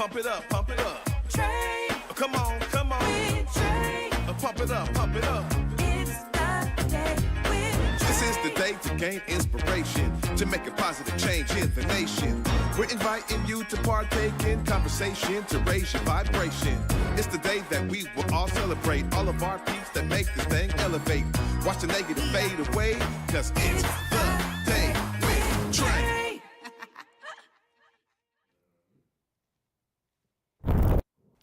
Pump it up, pump it up. Trae. Come on, come on. With Trae. Pump it up, pump it up. It's the day with Trae. This is the day to gain inspiration, to make a positive change in the nation. We're inviting you to partake in conversation, to raise your vibration. It's the day that we will all celebrate all of our peeps that make this thing elevate. Watch the negative fade away, cause it's the day with Trae.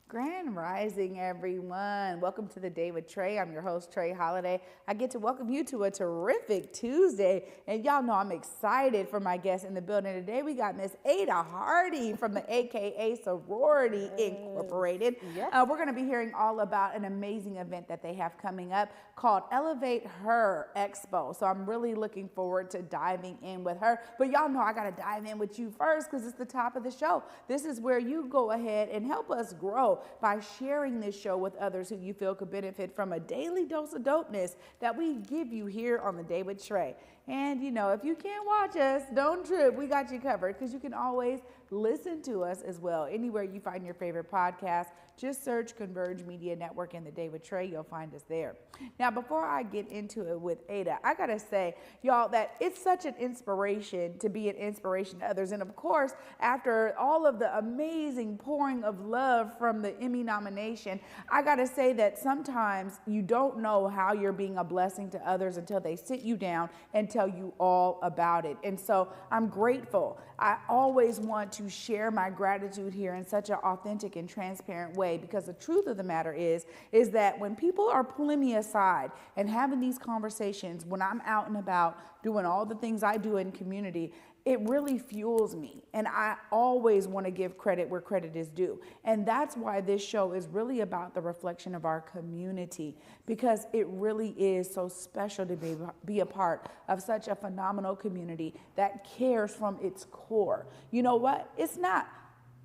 Grand Rising, everyone. Welcome to the Day with Trae. I'm your host, Trae Holiday. I get to welcome you to a terrific Tuesday. And y'all know I'm excited for my guest in the building. Today we got Miss Ada Hardy from the AKA Sorority Incorporated. Yep. We're going to be hearing all about an amazing event that they have coming up called ElevateHer Expo. So I'm really looking forward to diving in with her. But y'all know I got to dive in with you first because it's the top of the show. This is where you go ahead and help us grow by sharing this show with others who you feel could benefit from a daily dose of dopeness that we give you here on the Day with Trae. And you know, if you can't watch us, don't trip. We got you covered because you can always listen to us as well. Anywhere you find your favorite podcast, just search Converge Media Network and the Day with Trae. You'll find us there. Now, before I get into it with Ada, I got to say, y'all, that it's such an inspiration to be an inspiration to others. And of course, after all of the amazing pouring of love from the Emmy nomination, I got to say that sometimes you don't know how you're being a blessing to others until they sit you down and tell you all about it. And so I'm grateful. I always want to share my gratitude here in such an authentic and transparent way, because the truth of the matter is that when people are pulling me aside and having these conversations, when I'm out and about doing all the things I do in community, it really fuels me. And I always want to give credit where credit is due. And that's why this show is really about the reflection of our community, because it really is so special to be a part of such a phenomenal community that cares from its core. You know what? It's not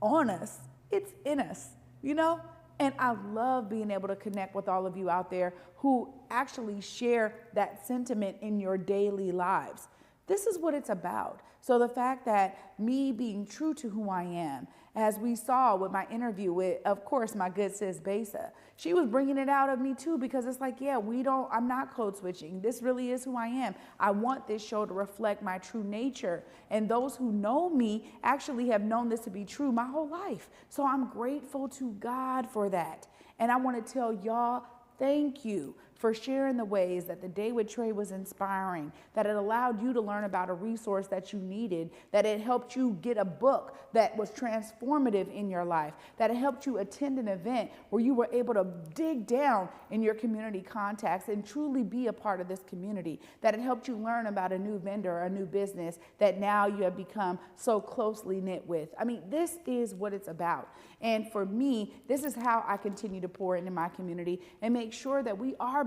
on us, it's in us, you know? And I love being able to connect with all of you out there who actually share that sentiment in your daily lives. This is what it's about. So the fact that me being true to who I am, as we saw with my interview with, of course, my good sis Besa, she was bringing it out of me too, because it's like, yeah, I'm not code switching. This really is who I am. I want this show to reflect my true nature. And those who know me actually have known this to be true my whole life. So I'm grateful to God for that. And I want to tell y'all, thank you for sharing the ways that the Day with Trae was inspiring, that it allowed you to learn about a resource that you needed, that it helped you get a book that was transformative in your life, that it helped you attend an event where you were able to dig down in your community contacts and truly be a part of this community, that it helped you learn about a new vendor, a new business that now you have become so closely knit with. I mean, this is what it's about. And for me, this is how I continue to pour into my community and make sure that we are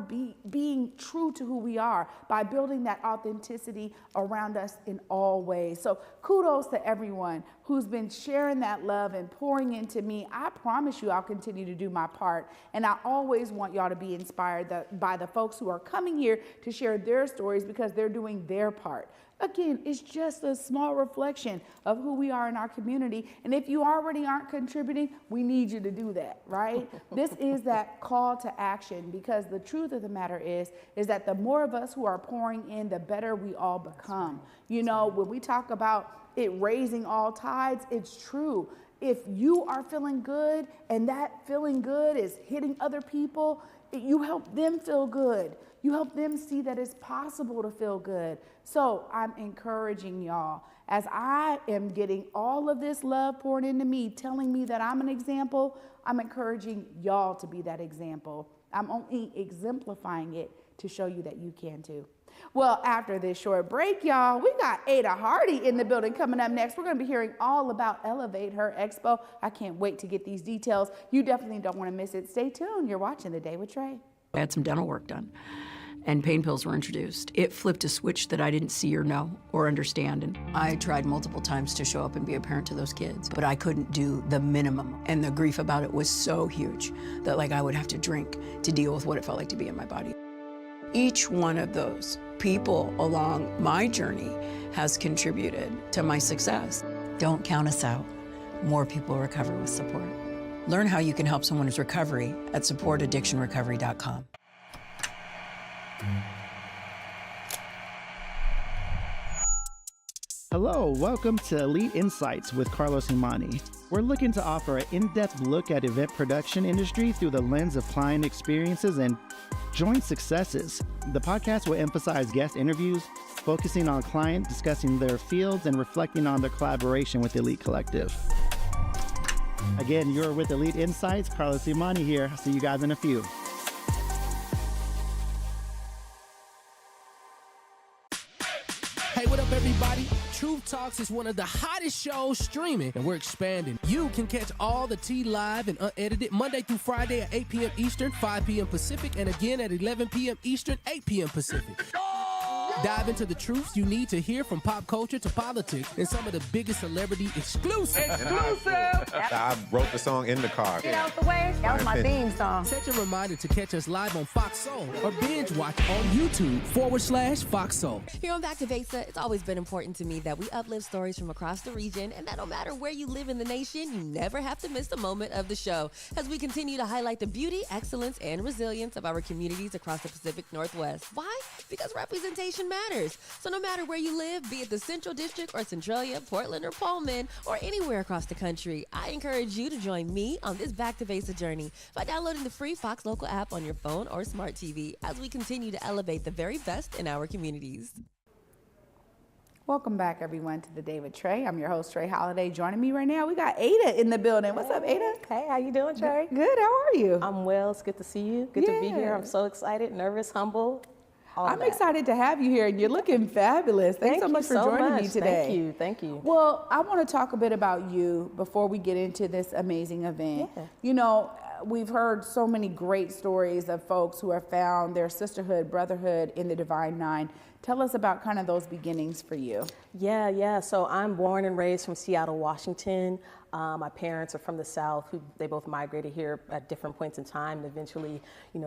being true to who we are by building that authenticity around us in all ways. So kudos to everyone who's been sharing that love and pouring into me. I promise you I'll continue to do my part. And I always want y'all to be inspired by the folks who are coming here to share their stories, because they're doing their part. Again, it's just a small reflection of who we are in our community. And if you already aren't contributing, we need you to do that, right? This is that call to action, because the truth of the matter is that the more of us who are pouring in, the better we all become. You know, when we talk about it raising all tides, it's true. If you are feeling good and that feeling good is hitting other people, you help them feel good. You help them see that it's possible to feel good. So I'm encouraging y'all, as I am getting all of this love poured into me, telling me that I'm an example, I'm encouraging y'all to be that example. I'm only exemplifying it to show you that you can too. Well, after this short break, y'all, we got Ada Hardy in the building coming up next. We're going to be hearing all about ElevateHer Expo. I can't wait to get these details. You definitely don't want to miss it. Stay tuned. You're watching The Day with Trae. I had some dental work done, and pain pills were introduced. It flipped a switch that I didn't see or know or understand. And I tried multiple times to show up and be a parent to those kids, but I couldn't do the minimum. And the grief about it was so huge that I would have to drink to deal with what it felt like to be in my body. Each one of those people along my journey has contributed to my success. Don't count us out. more people recover with support. Learn how you can help someone's recovery at supportaddictionrecovery.com. Hello, welcome to Elite Insights with Carlos Imani. We're looking to offer an in-depth look at event production industry through the lens of client experiences and joint successes. The podcast will emphasize guest interviews, focusing on client discussing their fields and reflecting on their collaboration with Elite Collective. Again, you're with Elite Insights. Carlos Imani here. I'll see you guys in a few. Hey, what up, everybody? Truth Talks is one of the hottest shows streaming, and we're expanding. You can catch all the tea live and unedited Monday through Friday at 8 p.m. Eastern, 5 p.m. Pacific, and again at 11 p.m. Eastern, 8 p.m. Pacific. Dive into the truths you need to hear, from pop culture to politics and some of the biggest celebrity exclusive. I wrote the song in the car. Get out the way. That was my theme song. Set your reminder to catch us live on Fox Soul or binge watch on YouTube/Fox Soul. Here on Back to Vesa, it's always been important to me that we uplift stories from across the region, and that no matter where you live in the nation, you never have to miss a moment of the show as we continue to highlight the beauty, excellence, and resilience of our communities across the Pacific Northwest. Why? Because representation matters. So no matter where you live, be it the Central District or Centralia, Portland or Pullman, or anywhere across the country, I encourage you to join me on this Back to Vesa journey by downloading the free Fox Local app on your phone or smart TV as we continue to elevate the very best in our communities. Welcome back, everyone, to the Day with Trae. I'm your host, Trae Holiday. Joining me right now, we got Ada in the building. What's up, Ada? Hey, how you doing, Trae? Good. How are you? I'm well. It's good to see you. Good to be here. I'm so excited, nervous, humble. I'm excited to have you here, and you're looking fabulous. Thanks so much for joining me today. Thank you. Thank you. Well, I want to talk a bit about you before we get into this amazing event. Yeah. You know, we've heard so many great stories of folks who have found their sisterhood, brotherhood in the Divine Nine. Tell us about kind of those beginnings for you. Yeah. So I'm born and raised from Seattle, Washington. My parents are from the South. They both migrated here at different points in time and eventually,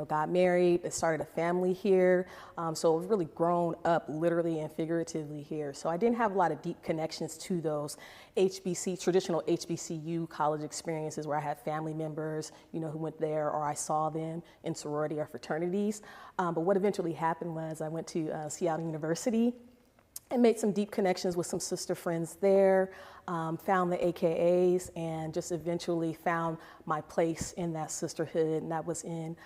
got married, started a family here. So I've really grown up literally and figuratively here. So I didn't have a lot of deep connections to those traditional HBCU college experiences where I had family members, who went there, or I saw them in sorority or fraternities. But what eventually happened was I went to Seattle University and made some deep connections with some sister friends there, found the AKAs, and just eventually found my place in that sisterhood, and that was in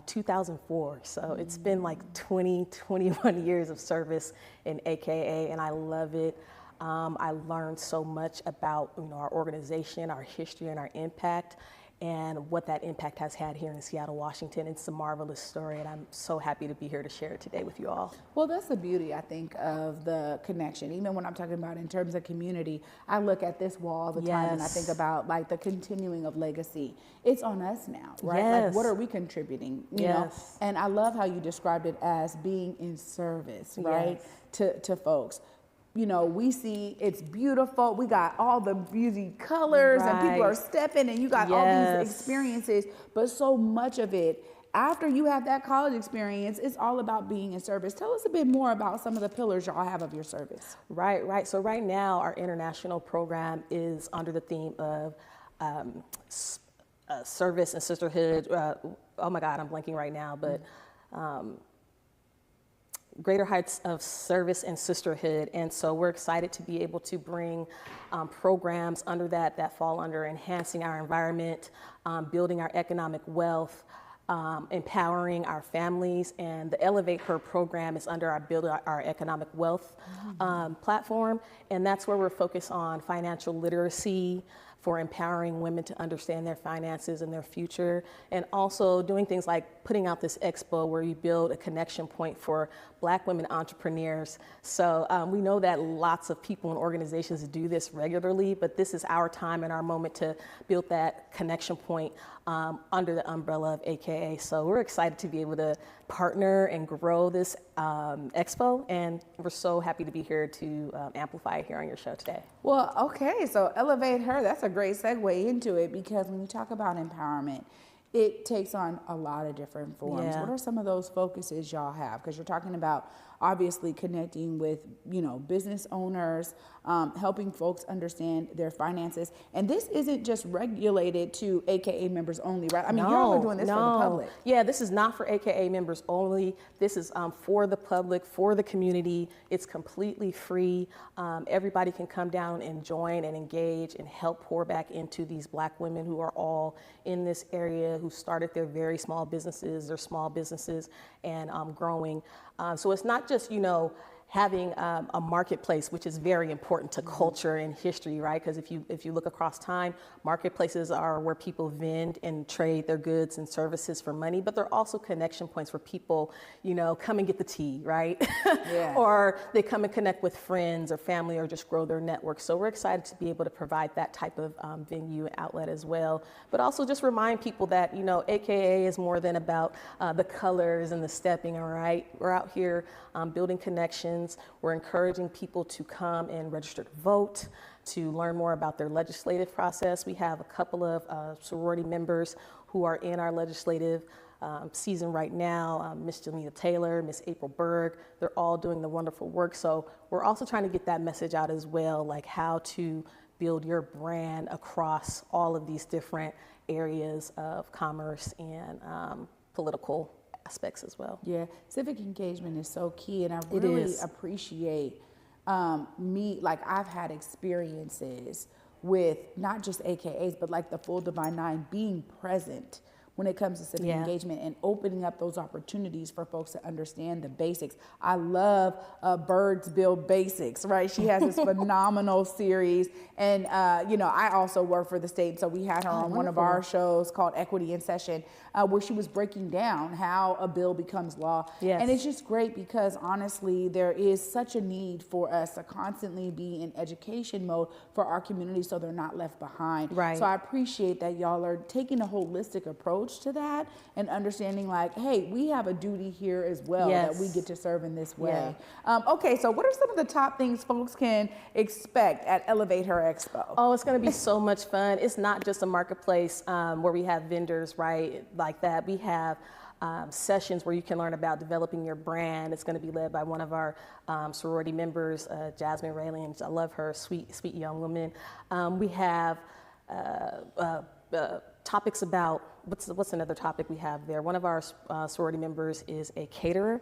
2004. So it's been like 21 years of service in AKA, and I love it. I learned so much about our organization, our history, and our impact, and what that impact has had here in Seattle, Washington. It's a marvelous story, and I'm so happy to be here to share it today with you all. Well, that's the beauty, I think, of the connection. Even when I'm talking about in terms of community, I look at this wall all the time and I think about like the continuing of legacy. It's on us now, right? Yes. Like, what are we contributing? You know? And I love how you described it as being in service, right? To folks. We see it's beautiful. We got all the beauty colors and people are stepping and you got all these experiences, but so much of it, after you have that college experience, it's all about being in service. Tell us a bit more about some of the pillars y'all have of your service. Right. So right now, our international program is under the theme of service and sisterhood. Oh my God, I'm blanking right now, but greater heights of service and sisterhood. And so we're excited to be able to bring programs under that fall under enhancing our environment, building our economic wealth, empowering our families. And the ElevateHer program is under our Build Our Economic Wealth platform. And that's where we're focused on financial literacy, for empowering women to understand their finances and their future, and also doing things like putting out this expo where you build a connection point for Black women entrepreneurs. So we know that lots of people and organizations do this regularly, but this is our time and our moment to build that connection point under the umbrella of AKA. So we're excited to be able to partner and grow this expo, and we're so happy to be here to amplify it here on your show today. Well, okay, so ElevateHer, that's a great segue into it, because when you talk about empowerment, it takes on a lot of different forms. Yeah. What are some of those focuses y'all have? Because you're talking about obviously connecting with, business owners, helping folks understand their finances. And this isn't just regulated to AKA members only, right? I mean, y'all are doing this for the public. Yeah, this is not for AKA members only. This is for the public, for the community. It's completely free. Everybody can come down and join and engage and help pour back into these Black women who are all in this area, who started their very small businesses, and growing. So it's not just, having a marketplace, which is very important to culture and history, right? Because if you look across time, marketplaces are where people vend and trade their goods and services for money, but they're also connection points where people, come and get the tea, right? Yeah. Or they come and connect with friends or family or just grow their network. So we're excited to be able to provide that type of venue and outlet as well. But also just remind people that, AKA is more than about the colors and the stepping, all right? We're out here building connections. We're encouraging people to come and register to vote, to learn more about their legislative process. We have a couple of sorority members who are in our legislative season right now, Miss Janita Taylor, Miss April Berg. They're all doing the wonderful work. So we're also trying to get that message out as well, like how to build your brand across all of these different areas of commerce and political aspects as well. Yeah, civic engagement is so key, and I really appreciate I've had experiences with not just AKAs, but like the full Divine Nine being present when it comes to civic engagement and opening up those opportunities for folks to understand the basics. I love Birds Build Basics, right? She has this phenomenal series. And, I also work for the state. So we had her on one of our shows called Equity in Session, where she was breaking down how a bill becomes law. Yes. And it's just great because honestly, there is such a need for us to constantly be in education mode for our community so they're not left behind. Right. So I appreciate that y'all are taking a holistic approach to that and understanding like, hey, we have a duty here as well that we get to serve in this way. Okay, so what are some of the top things folks can expect at ElevateHer Expo? Oh, it's going to be so much fun. It's not just a marketplace where we have vendors, right, like that. We have sessions where you can learn about developing your brand. It's going to be led by one of our sorority members, Jasmine Raylan. I love her, sweet young woman. We have topics about, what's another topic we have there? One of our sorority members is a caterer,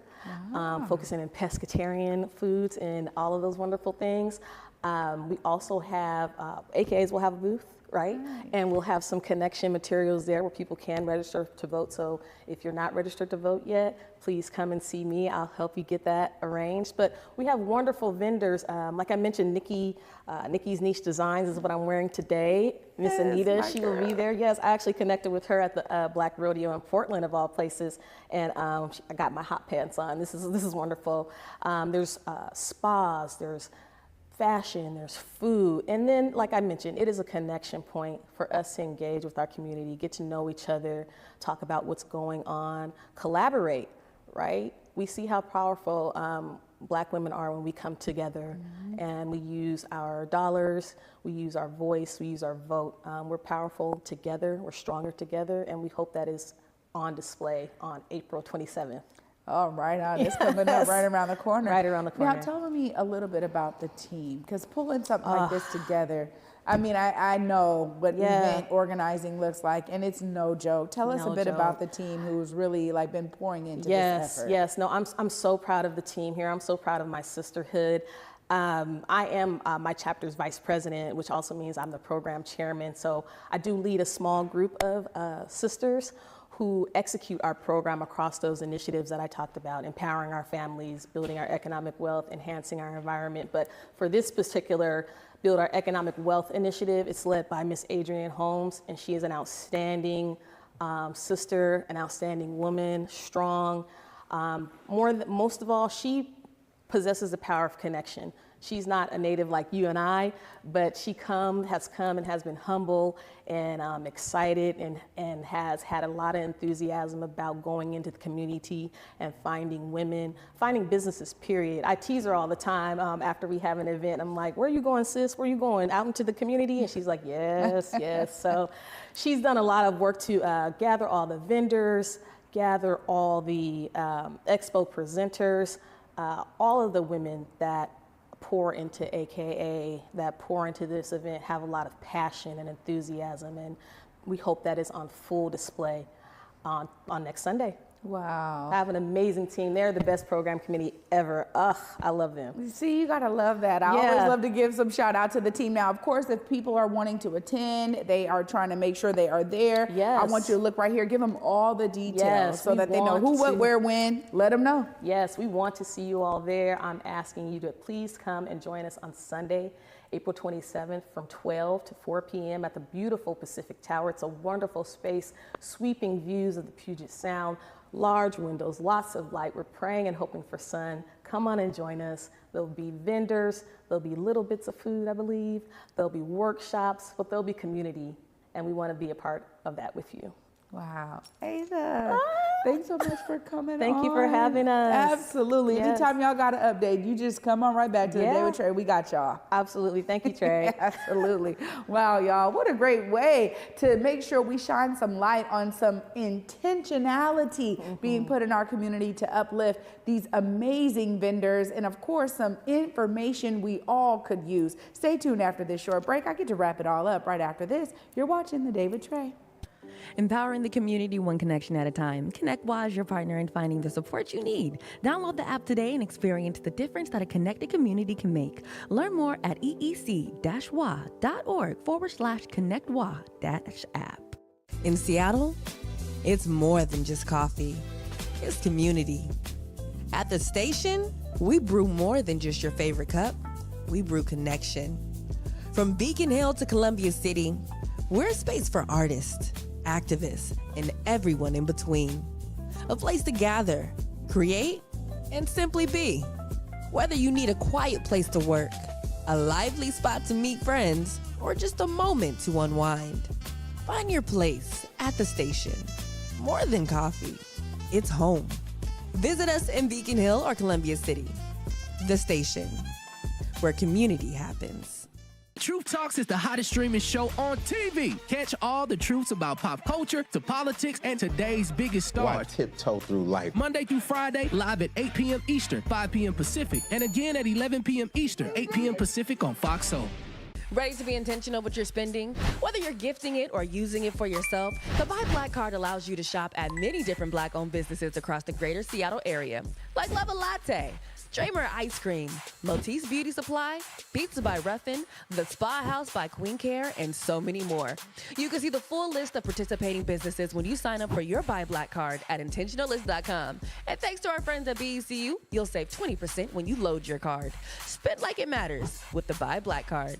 focusing in pescatarian foods and all of those wonderful things. We also have, AKAs will have a booth, right? And we'll have some connection materials there where people can register to vote. So if you're not registered to vote yet, please come and see me. I'll help you get that arranged. But we have wonderful vendors. Like I mentioned, Nikki's Niche Designs is what I'm wearing today. Miss Anita, she will be there. Yes, I actually connected with her at the Black Rodeo in Portland, of all places. And I got my hot pants on. This is wonderful. There's spas, there's fashion, there's food, and then, like I mentioned, it is a connection point for us to engage with our community, get to know each other, talk about what's going on, collaborate, right? We see how powerful Black women are when we come together and we use our dollars, we use our voice, we use our vote. We're powerful together, we're stronger together, and we hope that is on display on April 27th. Oh, right on. It's coming up right around the corner. Right around the corner. Now, tell me a little bit about the team, because pulling something like this together, I mean, I know what event organizing looks like, and it's no joke. Tell us a bit about the team who's really like been pouring into this effort. Yes, no, I'm so proud of the team here. I'm so proud of my sisterhood. I am my chapter's vice president, which also means I'm the program chairman. So I do lead a small group of sisters who execute our program across those initiatives that I talked about, empowering our families, building our economic wealth, enhancing our environment. But for this particular Build Our Economic Wealth initiative, it's led by Miss Adrienne Holmes, and she is an outstanding sister, an outstanding woman, strong. Most of all, she possesses the power of connection. She's not a native like you and I, but she has come and has been humble and excited and has had a lot of enthusiasm about going into the community and finding women, finding businesses, period. I tease her all the time after we have an event. I'm like, where are you going, sis? Where are you going? Out into the community? And she's like, yes, yes. So she's done a lot of work to gather all the vendors, gather all the expo presenters, all of the women that pour into AKA, that pour into this event, have a lot of passion and enthusiasm, and we hope that is on full display on next Sunday. Wow. I have an amazing team. They're the best program committee ever. Ugh, I love them. See, you gotta love that. I Yeah. always love to give some shout out to the team. Now, of course, if people are wanting to attend, they are trying to make sure they are there. Yes. I want you to look right here, give them all the details Yes, so we that they know want who, what, to- where, when. Let them know. Yes, we want to see you all there. I'm asking you to please come and join us on Sunday, April 27th from 12 to 4 p.m. at the beautiful Pacific Tower. It's a wonderful space, sweeping views of the Puget Sound, large windows, lots of light. We're praying and hoping for sun. Come on and join us. There'll be vendors, there'll be little bits of food, I believe. There'll be workshops, but there'll be community, and we want to be a part of that with you. Wow. Ada, thanks so much for coming Thank you for having us. Absolutely. Yes. Anytime y'all got an update, you just come on right back to the Day with Trae. We got y'all. Absolutely. Thank you, Trae. Absolutely. Wow, y'all. What a great way to make sure we shine some light on some intentionality being put in our community to uplift these amazing vendors and, of course, some information we all could use. Stay tuned after this short break. I get to wrap it all up right after this. You're watching The Day with Trae. Empowering the community one connection at a time. ConnectWA is your partner in finding the support you need. Download the app today and experience the difference that a connected community can make. Learn more at eec-wa.org/connectwa-app. In Seattle, it's more than just coffee. It's community. At the station, we brew more than just your favorite cup. We brew connection. From Beacon Hill to Columbia City, we're a space for artists, activists, and everyone in between. A place to gather, create, and simply be. Whether you need a quiet place to work, a lively spot to meet friends, or just a moment to unwind, find your place at the station. More than coffee, it's home. Visit us in Beacon Hill or Columbia City. The Station, where community happens. Truth Talks is the hottest streaming show on TV. Catch all the truths about pop culture to politics and today's biggest Why stars. tiptoe through life? Monday through Friday, live at 8 p.m. Eastern, 5 p.m. Pacific, and again at 11 p.m. Eastern, 8 p.m. Pacific on Fox Soul. Ready to be intentional with your spending? Whether you're gifting it or using it for yourself, the Buy Black card allows you to shop at many different Black-owned businesses across the greater Seattle area, like Love a Latte, Dramer Ice Cream, Motis Beauty Supply, Pizza by Ruffin, The Spa House by Queen Care, and so many more. You can see the full list of participating businesses when you sign up for your Buy Black card at intentionalist.com. And thanks to our friends at BECU, you'll save 20% when you load your card. Spend like it matters with the Buy Black card.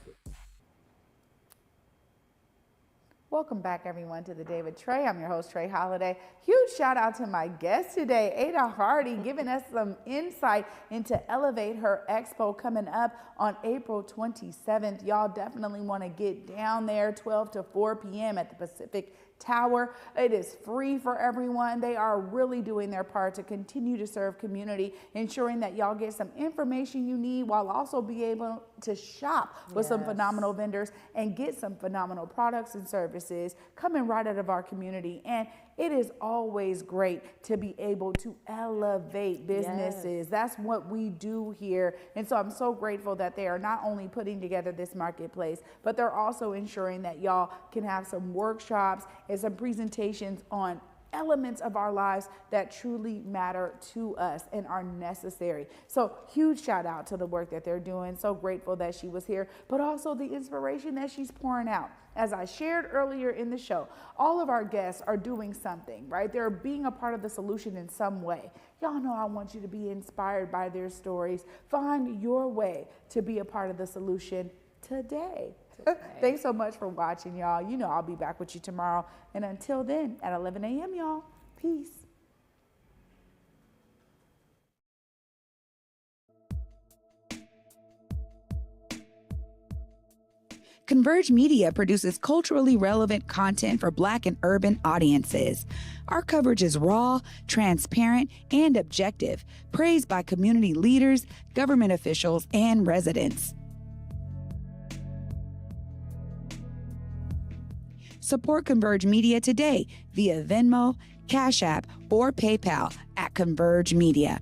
Welcome back, everyone, to The Day with Trae. I'm your host, Trae Holiday. Huge shout out to my guest today, Ada Hardy, giving us some insight into ElevateHer Expo coming up on April 27th. Y'all definitely want to get down there 12 to 4 p.m. at the Pacific Tower. It is free for everyone. They are really doing their part to continue to serve community, ensuring that y'all get some information you need while also be able to shop with some phenomenal vendors and get some phenomenal products and services coming right out of our community. And it is always great to be able to elevate businesses. That's what we do here. And so I'm so grateful that they are not only putting together this marketplace, but they're also ensuring that y'all can have some workshops and some presentations on elements of our lives that truly matter to us and are necessary. So huge shout out to the work that they're doing. So grateful that she was here, but also the inspiration that she's pouring out. As I shared earlier in the show, all of our guests are doing something, right? They're being a part of the solution in some way. Y'all know I want you to be inspired by their stories. Find your way to be a part of the solution today. Thanks so much for watching, y'all. You know I'll be back with you tomorrow. And until then, at 11 a.m., y'all, peace. Converge Media produces culturally relevant content for Black and urban audiences. Our coverage is raw, transparent, and objective, praised by community leaders, government officials, and residents. Support Converge Media today via Venmo, Cash App, or PayPal at Converge Media.